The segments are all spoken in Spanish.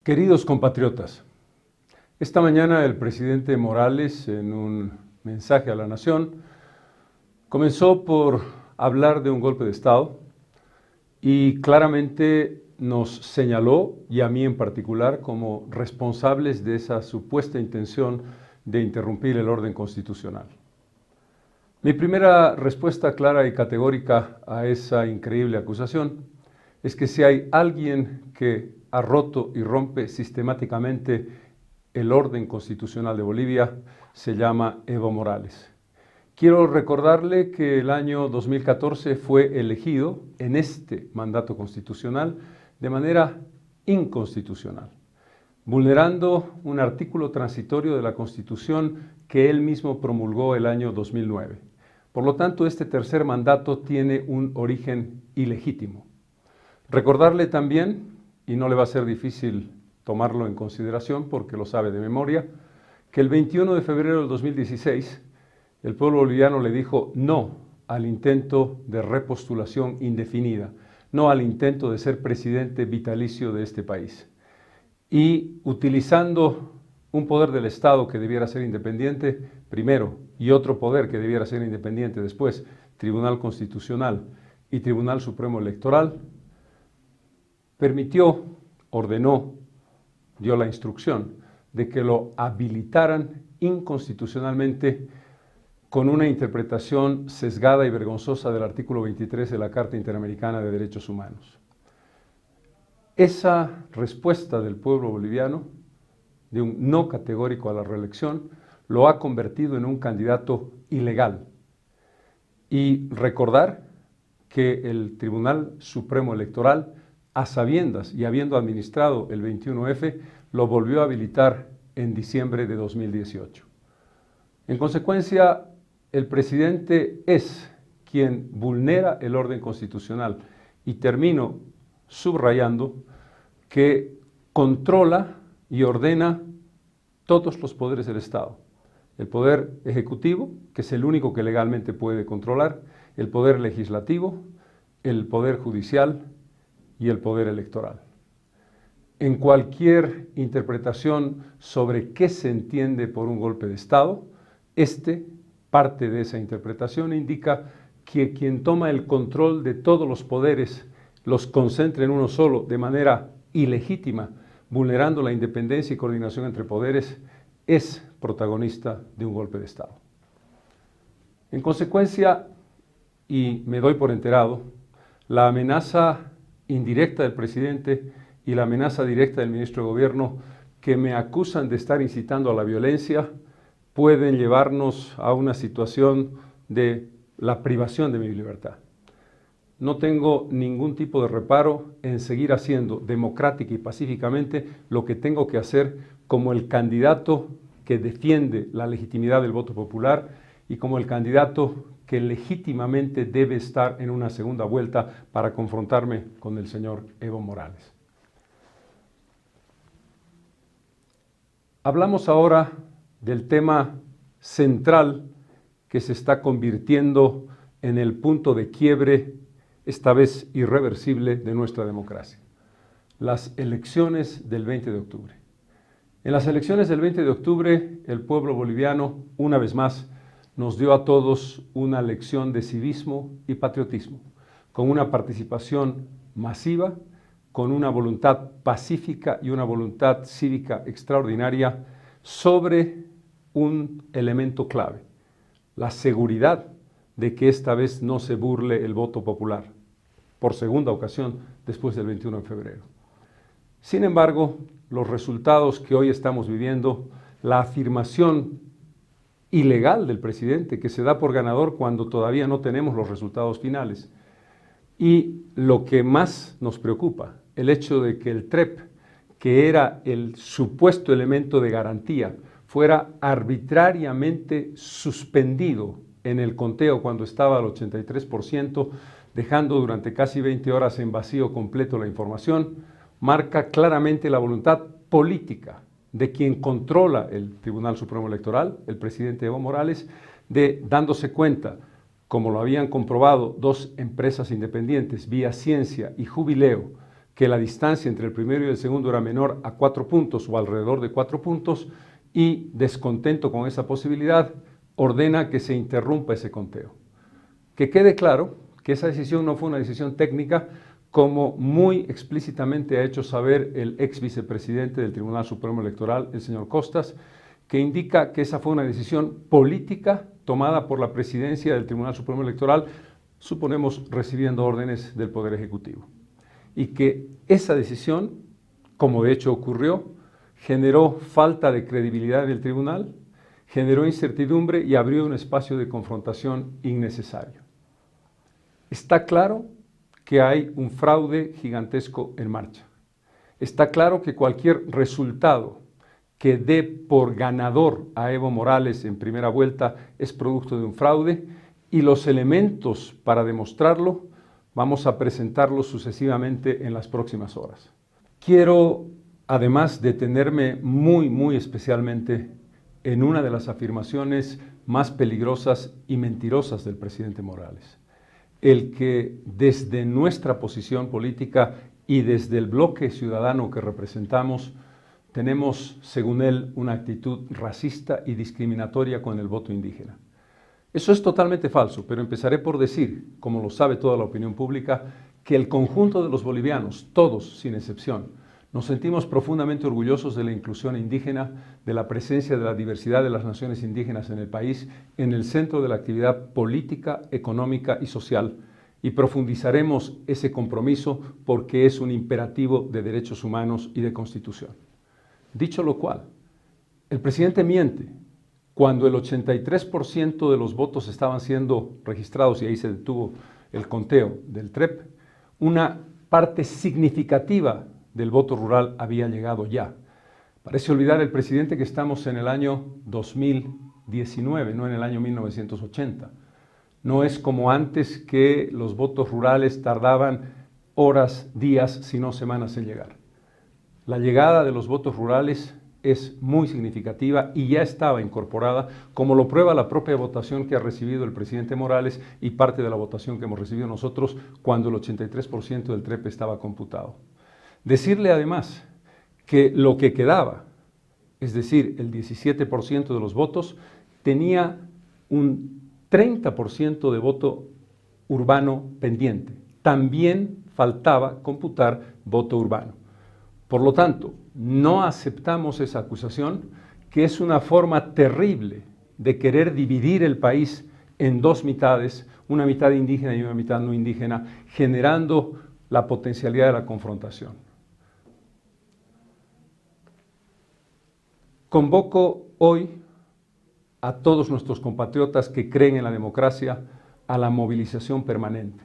Queridos compatriotas, esta mañana el presidente Morales, en un mensaje a la nación, comenzó por hablar de un golpe de Estado y claramente nos señaló, y a mí en particular, como responsables de esa supuesta intención de interrumpir el orden constitucional. Mi primera respuesta clara y categórica a esa increíble acusación es que si hay alguien que ha roto y rompe sistemáticamente el orden constitucional de Bolivia, se llama Evo Morales. Quiero recordarle que el año 2014 fue elegido en este mandato constitucional de manera inconstitucional, vulnerando un artículo transitorio de la Constitución que él mismo promulgó el año 2009. Por lo tanto, este tercer mandato tiene un origen ilegítimo. Recordarle también, y no le va a ser difícil tomarlo en consideración porque lo sabe de memoria, que el 21 de febrero del 2016 el pueblo boliviano le dijo no al intento de repostulación indefinida, no al intento de ser presidente vitalicio de este país. Y utilizando un poder del Estado que debiera ser independiente primero y otro poder que debiera ser independiente después, Tribunal Constitucional y Tribunal Supremo Electoral, permitió, ordenó, dio la instrucción de que lo habilitaran inconstitucionalmente con una interpretación sesgada y vergonzosa del artículo 23 de la Carta Interamericana de Derechos Humanos. Esa respuesta del pueblo boliviano, de un no categórico a la reelección, lo ha convertido en un candidato ilegal. Y recordar que el Tribunal Supremo Electoral, a sabiendas y habiendo administrado el 21F, lo volvió a habilitar en diciembre de 2018. En consecuencia, el presidente es quien vulnera el orden constitucional y termino subrayando que controla y ordena todos los poderes del Estado. El poder ejecutivo, que es el único que legalmente puede controlar, el poder legislativo, el poder judicial y el poder electoral. En cualquier interpretación sobre qué se entiende por un golpe de Estado, parte de esa interpretación indica que quien toma el control de todos los poderes los concentra en uno solo de manera ilegítima, vulnerando la independencia y coordinación entre poderes, es protagonista de un golpe de Estado. En consecuencia, y me doy por enterado, la amenaza indirecta del presidente y la amenaza directa del ministro de Gobierno que me acusan de estar incitando a la violencia pueden llevarnos a una situación de la privación de mi libertad. No tengo ningún tipo de reparo en seguir haciendo democrática y pacíficamente lo que tengo que hacer como el candidato que defiende la legitimidad del voto popular y como el candidato que legítimamente debe estar en una segunda vuelta para confrontarme con el señor Evo Morales. Hablamos ahora del tema central que se está convirtiendo en el punto de quiebre, esta vez irreversible, de nuestra democracia. Las elecciones del 20 de octubre. En las elecciones del 20 de octubre, el pueblo boliviano, una vez más, nos dio a todos una lección de civismo y patriotismo, con una participación masiva, con una voluntad pacífica y una voluntad cívica extraordinaria sobre un elemento clave, la seguridad de que esta vez no se burle el voto popular, por segunda ocasión después del 21 de febrero. Sin embargo, los resultados que hoy estamos viviendo, la afirmación ilegal del presidente que se da por ganador cuando todavía no tenemos los resultados finales, y lo que más nos preocupa, el hecho de que el TREP, que era el supuesto elemento de garantía, fuera arbitrariamente suspendido en el conteo cuando estaba al 83%, dejando durante casi 20 horas en vacío completo la información, marca claramente la voluntad política de quien controla el Tribunal Supremo Electoral, el presidente Evo Morales, de dándose cuenta, como lo habían comprobado dos empresas independientes, Vía Ciencia y Jubileo, que la distancia entre el primero y el segundo era menor a 4 puntos o alrededor de 4 puntos y, descontento con esa posibilidad, ordena que se interrumpa ese conteo. Que quede claro que esa decisión no fue una decisión técnica, como muy explícitamente ha hecho saber el ex vicepresidente del Tribunal Supremo Electoral, el señor Costas, que indica que esa fue una decisión política tomada por la presidencia del Tribunal Supremo Electoral, suponemos recibiendo órdenes del Poder Ejecutivo. Y que esa decisión, como de hecho ocurrió, generó falta de credibilidad del tribunal, generó incertidumbre y abrió un espacio de confrontación innecesario. Está claro que hay un fraude gigantesco en marcha. Está claro que cualquier resultado que dé por ganador a Evo Morales en primera vuelta es producto de un fraude, y los elementos para demostrarlo vamos a presentarlos sucesivamente en las próximas horas. Quiero además detenerme muy especialmente en una de las afirmaciones más peligrosas y mentirosas del presidente Morales. El que desde nuestra posición política y desde el bloque ciudadano que representamos, tenemos, según él, una actitud racista y discriminatoria con el voto indígena. Eso es totalmente falso, pero empezaré por decir, como lo sabe toda la opinión pública, que el conjunto de los bolivianos, todos sin excepción, nos sentimos profundamente orgullosos de la inclusión indígena, de la presencia de la diversidad de las naciones indígenas en el país, en el centro de la actividad política, económica y social, y profundizaremos ese compromiso porque es un imperativo de derechos humanos y de Constitución. Dicho lo cual, el presidente miente cuando el 83% de los votos estaban siendo registrados, y ahí se detuvo el conteo del TREP, una parte significativa del voto rural había llegado ya. Parece olvidar el presidente que estamos en el año 2019, no en el año 1980. No es como antes, que los votos rurales tardaban horas, días, si no semanas en llegar. La llegada de los votos rurales es muy significativa y ya estaba incorporada, como lo prueba la propia votación que ha recibido el presidente Morales y parte de la votación que hemos recibido nosotros cuando el 83% del TREP estaba computado. Decirle además que lo que quedaba, es decir, el 17% de los votos, tenía un 30% de voto urbano pendiente. También faltaba computar voto urbano. Por lo tanto, no aceptamos esa acusación, que es una forma terrible de querer dividir el país en dos mitades, una mitad indígena y una mitad no indígena, generando la potencialidad de la confrontación. Convoco hoy a todos nuestros compatriotas que creen en la democracia a la movilización permanente,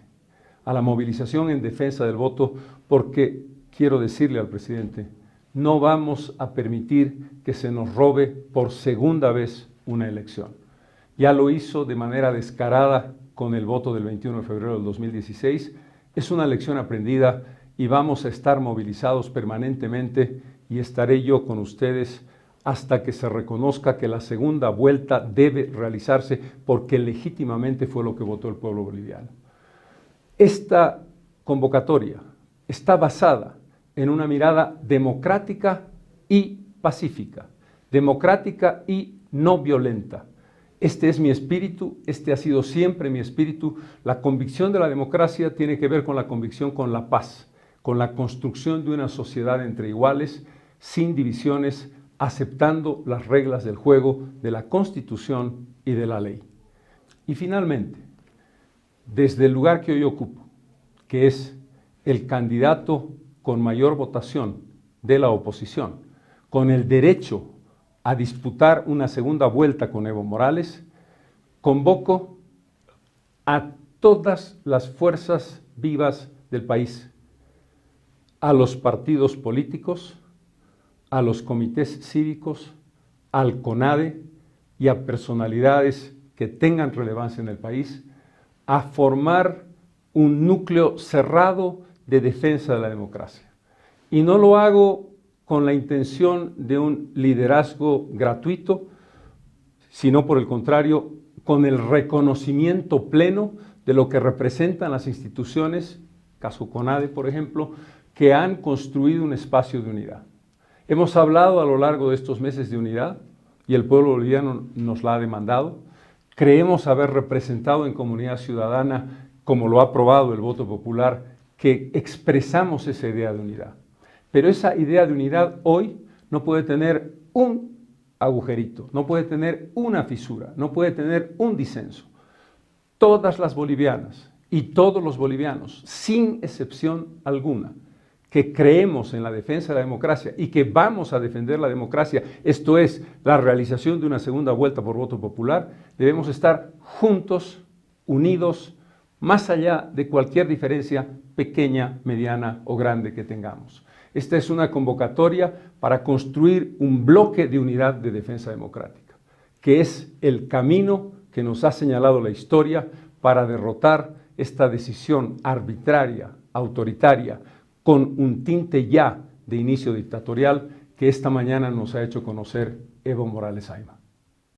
a la movilización en defensa del voto, porque quiero decirle al presidente, no vamos a permitir que se nos robe por segunda vez una elección. Ya lo hizo de manera descarada con el voto del 21 de febrero del 2016. Es una lección aprendida y vamos a estar movilizados permanentemente, y estaré yo con ustedes hasta que se reconozca que la segunda vuelta debe realizarse, porque legítimamente fue lo que votó el pueblo boliviano. Esta convocatoria está basada en una mirada democrática y pacífica, democrática y no violenta. Este es mi espíritu, este ha sido siempre mi espíritu. La convicción de la democracia tiene que ver con la convicción con la paz, con la construcción de una sociedad entre iguales, sin divisiones, aceptando las reglas del juego de la Constitución y de la ley. Y finalmente, desde el lugar que hoy ocupo, que es el candidato con mayor votación de la oposición, con el derecho a disputar una segunda vuelta con Evo Morales, convoco a todas las fuerzas vivas del país, a los partidos políticos, a los comités cívicos, al CONADE y a personalidades que tengan relevancia en el país, a formar un núcleo cerrado de defensa de la democracia. Y no lo hago con la intención de un liderazgo gratuito, sino por el contrario, con el reconocimiento pleno de lo que representan las instituciones, caso CONADE por ejemplo, que han construido un espacio de unidad. Hemos hablado a lo largo de estos meses de unidad y el pueblo boliviano nos la ha demandado. Creemos haber representado en comunidad ciudadana, como lo ha aprobado el voto popular, que expresamos esa idea de unidad. Pero esa idea de unidad hoy no puede tener un agujerito, no puede tener una fisura, no puede tener un disenso. Todas las bolivianas y todos los bolivianos, sin excepción alguna, que creemos en la defensa de la democracia y que vamos a defender la democracia, esto es, la realización de una segunda vuelta por voto popular, debemos estar juntos, unidos, más allá de cualquier diferencia pequeña, mediana o grande que tengamos. Esta es una convocatoria para construir un bloque de unidad de defensa democrática, que es el camino que nos ha señalado la historia para derrotar esta decisión arbitraria, autoritaria, con un tinte ya de inicio dictatorial que esta mañana nos ha hecho conocer Evo Morales Ayma.